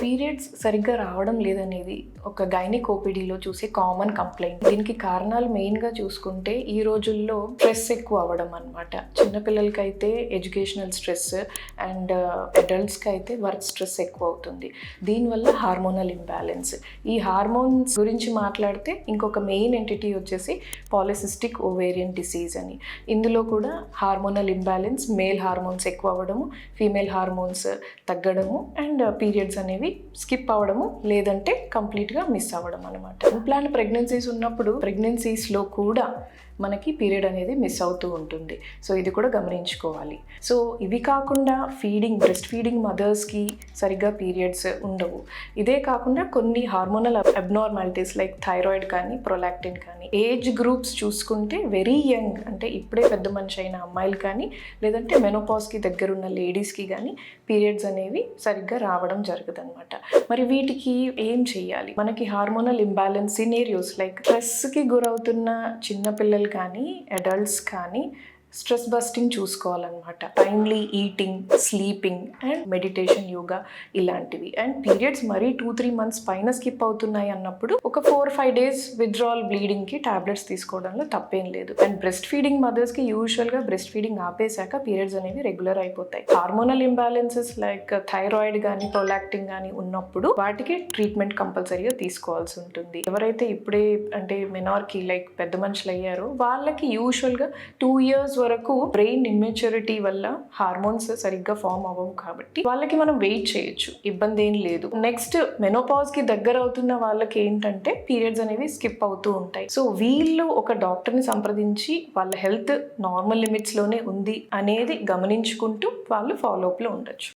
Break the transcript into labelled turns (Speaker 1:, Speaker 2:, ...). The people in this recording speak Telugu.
Speaker 1: పీరియడ్స్ సరిగ్గా రావడం లేదనేది ఒక గైనిక్ ఓపీడీలో చూసే కామన్ కంప్లైంట్. దీనికి కారణాలు మెయిన్గా చూసుకుంటే ఈ రోజుల్లో స్ట్రెస్ ఎక్కువ అవ్వడం అనమాట. చిన్నపిల్లలకైతే ఎడ్యుకేషనల్ స్ట్రెస్ అండ్ అడల్ట్స్కి అయితే వర్క్ స్ట్రెస్ ఎక్కువ అవుతుంది. దీనివల్ల హార్మోనల్ ఇంబ్యాలెన్స్. ఈ హార్మోన్స్ గురించి మాట్లాడితే ఇంకొక మెయిన్ ఎంటిటీ వచ్చేసి పాలిసిస్టిక్ ఓవేరియన్ డిసీజ్ అని. ఇందులో కూడా హార్మోనల్ ఇంబ్యాలెన్స్, మేల్ హార్మోన్స్ ఎక్కువ అవ్వడము, ఫీమేల్ హార్మోన్స్ తగ్గడము అండ్ పీరియడ్స్ అనేవి స్కిప్ అవ్వడము లేదంటే కంప్లీట్గా మిస్ అవ్వడం అనమాట. అన్‌ప్లాన్డ్ ప్రెగ్నెన్సీస్ ఉన్నప్పుడు ప్రెగ్నెన్సీస్లో కూడా మనకి పీరియడ్ అనేది మిస్ అవుతూ ఉంటుంది. సో ఇది కూడా గమనించుకోవాలి. సో ఇవి కాకుండా బ్రెస్ట్ ఫీడింగ్ మదర్స్కి సరిగ్గా పీరియడ్స్ ఉండవు. ఇదే కాకుండా కొన్ని హార్మోనల్ అబ్నార్మాలిటీస్ లైక్ థైరాయిడ్ కానీ, ప్రొలాక్టిన్ కానీ, ఏజ్ గ్రూప్స్ చూసుకుంటే వెరీ యంగ్ అంటే ఇప్పుడే పెద్ద మనిషి అయిన అమ్మాయిలు కానీ లేదంటే మెనోపాజ్కి దగ్గరున్న లేడీస్కి కానీ పీరియడ్స్ అనేవి సరిగ్గా రావడం జరగదన్నమాట. మరి వీటికి ఏం చేయాలి? మనకి హార్మోనల్ ఇంబ్యాలెన్స్ సినేరియోస్ లైక్ స్ట్రెస్కి గురవుతున్న చిన్నపిల్లలు కానీ అడల్ట్స్ కానీ స్ట్రెస్ బస్టింగ్ చూసుకోవాలన్నమాట. Timely eating, sleeping and meditation, yoga ఇలాంటివి. అండ్ పీరియడ్స్ మరీ 2-3 మంత్స్ పైన స్కిప్ అవుతున్నాయి అన్నప్పుడు ఒక 4-5 డేస్ విత్డ్రావల్ బ్లీడింగ్కి టాబ్లెట్స్ తీసుకోవడంలో తప్పేం లేదు. అండ్ బ్రెస్ట్ ఫీడింగ్ మదర్స్కి యూజువల్గా బ్రెస్ట్ ఫీడింగ్ ఆపేశాక పీరియడ్స్ అనేవి రెగ్యులర్ అయిపోతాయి. హార్మోనల్ ఇంబ్యాలెన్సెస్ లైక్ థైరాయిడ్ కానీ, ప్రొలాక్టిన్ కానీ ఉన్నప్పుడు వాటికి ట్రీట్మెంట్ కంపల్సరీగా తీసుకోవాల్సి ఉంటుంది. ఎవరైతే ఇప్పుడే అంటే మెనార్కి లైక్ పెద్ద మనుషులు అయ్యారో వాళ్ళకి యూజువల్గా 2 years వరకు బ్రెయిన్ ఇమ్మెచ్యూరిటీ వల్ల హార్మోన్స్ సరిగ్గా ఫామ్ అవ్వవు కాబట్టి వాళ్ళకి మనం వెయిట్ చేయొచ్చు, ఇబ్బంది ఏం లేదు. నెక్స్ట్ మెనోపాజ్కి దగ్గర అవుతున్న వాళ్ళకి ఏంటంటే పీరియడ్స్ అనేవి స్కిప్ అవుతూ ఉంటాయి. సో వీళ్ళు ఒక డాక్టర్ని సంప్రదించి వాళ్ళ హెల్త్ నార్మల్ లిమిట్స్లోనే ఉంది అనేది గమనించుకుంటూ వాళ్ళు ఫాలోఅప్లో ఉండొచ్చు.